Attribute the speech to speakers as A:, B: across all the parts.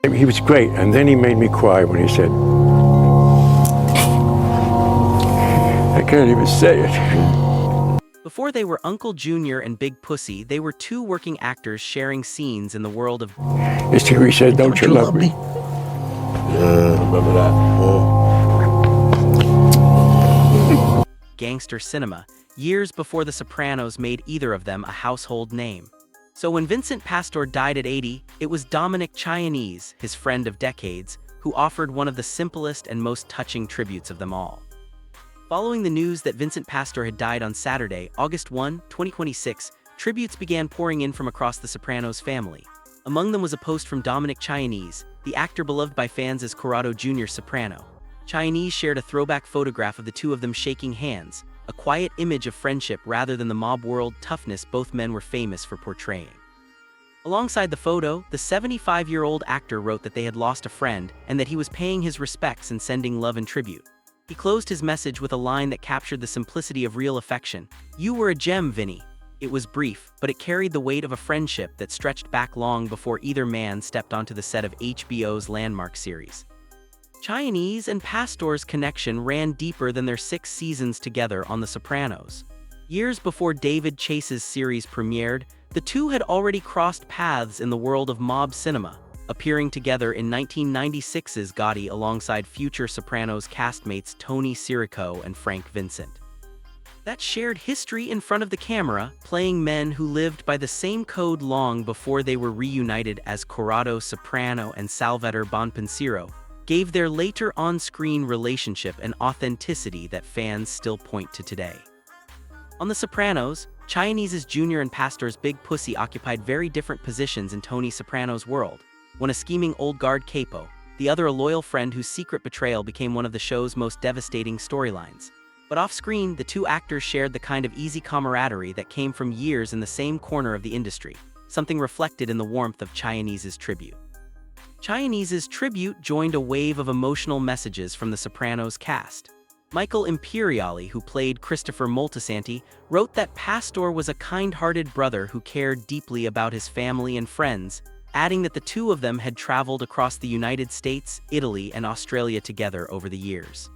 A: He was great, and then he made me cry when he said, I can't even say it.
B: Before they were Uncle Junior and Big Pussy, they were two working actors sharing scenes in the world of...
A: It's here he said, don't you love me?
C: Remember that?
B: gangster cinema, years before The Sopranos made either of them a household name. So when Vincent Pastore died at 80, it was Dominic Chianese, his friend of decades, who offered one of the simplest and most touching tributes of them all. Following the news that Vincent Pastore had died on Saturday, August 1, 2026, tributes began pouring in from across the Sopranos family. Among them was a post from Dominic Chianese, the actor beloved by fans as Corrado Junior Soprano. Chianese shared a throwback photograph of the two of them shaking hands, a quiet image of friendship rather than the mob world toughness both men were famous for portraying. Alongside the photo, the 75-year-old actor wrote that they had lost a friend and that he was paying his respects and sending love and tribute. He closed his message with a line that captured the simplicity of real affection. "You were a gem, Vinnie." It was brief, but it carried the weight of a friendship that stretched back long before either man stepped onto the set of HBO's landmark series. Chianese and Pastore's connection ran deeper than their 6 seasons together on The Sopranos. Years before David Chase's series premiered, the two had already crossed paths in the world of mob cinema, appearing together in 1996's Gotti alongside future Sopranos castmates Tony Sirico and Frank Vincent. That shared history in front of the camera, playing men who lived by the same code long before they were reunited as Corrado Soprano and Salvatore Bonpensiero, gave their later on-screen relationship an authenticity that fans still point to today. On The Sopranos, Chianese's Junior and Pastore's Big Pussy occupied very different positions in Tony Soprano's world, one a scheming old guard capo, the other a loyal friend whose secret betrayal became one of the show's most devastating storylines. But off-screen, the two actors shared the kind of easy camaraderie that came from years in the same corner of the industry, something reflected in the warmth of Chianese's tribute. Chianese's tribute joined a wave of emotional messages from the Sopranos cast. Michael Imperiali, who played Christopher Moltisanti, wrote that Pastore was a kind-hearted brother who cared deeply about his family and friends, adding that the two of them had traveled across the United States, Italy, and Australia together over the years.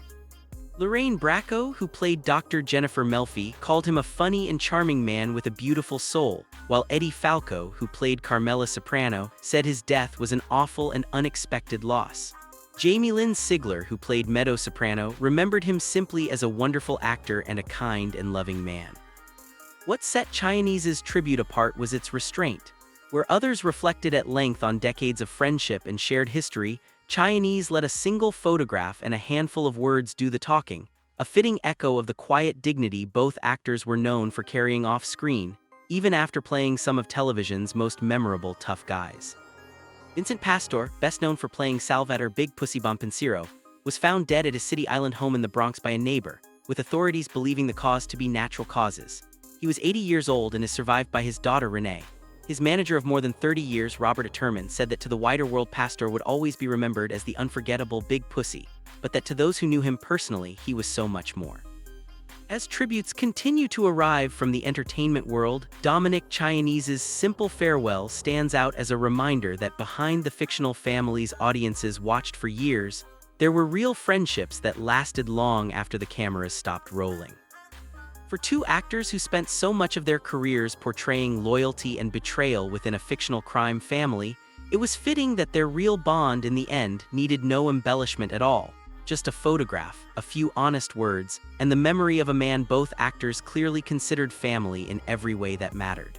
B: Lorraine Bracco, who played Dr. Jennifer Melfi, called him a funny and charming man with a beautiful soul, while Eddie Falco, who played Carmela Soprano, said his death was an awful and unexpected loss. Jamie Lynn Sigler, who played Meadow Soprano, remembered him simply as a wonderful actor and a kind and loving man. What set Chianese's tribute apart was its restraint. Where others reflected at length on decades of friendship and shared history, Chianese let a single photograph and a handful of words do the talking, a fitting echo of the quiet dignity both actors were known for carrying off-screen, even after playing some of television's most memorable tough guys. Vincent Pastore, best known for playing Salvatore Big Pussy Bonpensiero, was found dead at his City Island home in the Bronx by a neighbor, with authorities believing the cause to be natural causes. He was 80 years old and is survived by his daughter Renee. His manager of more than 30 years, Robert Atterman, said that to the wider world Pastore would always be remembered as the unforgettable Big Pussy, but that to those who knew him personally, he was so much more. As tributes continue to arrive from the entertainment world, Dominic Chianese's simple farewell stands out as a reminder that behind the fictional families audiences watched for years, there were real friendships that lasted long after the cameras stopped rolling. For two actors who spent so much of their careers portraying loyalty and betrayal within a fictional crime family, it was fitting that their real bond in the end needed no embellishment at all. Just a photograph, a few honest words, and the memory of a man both actors clearly considered family in every way that mattered.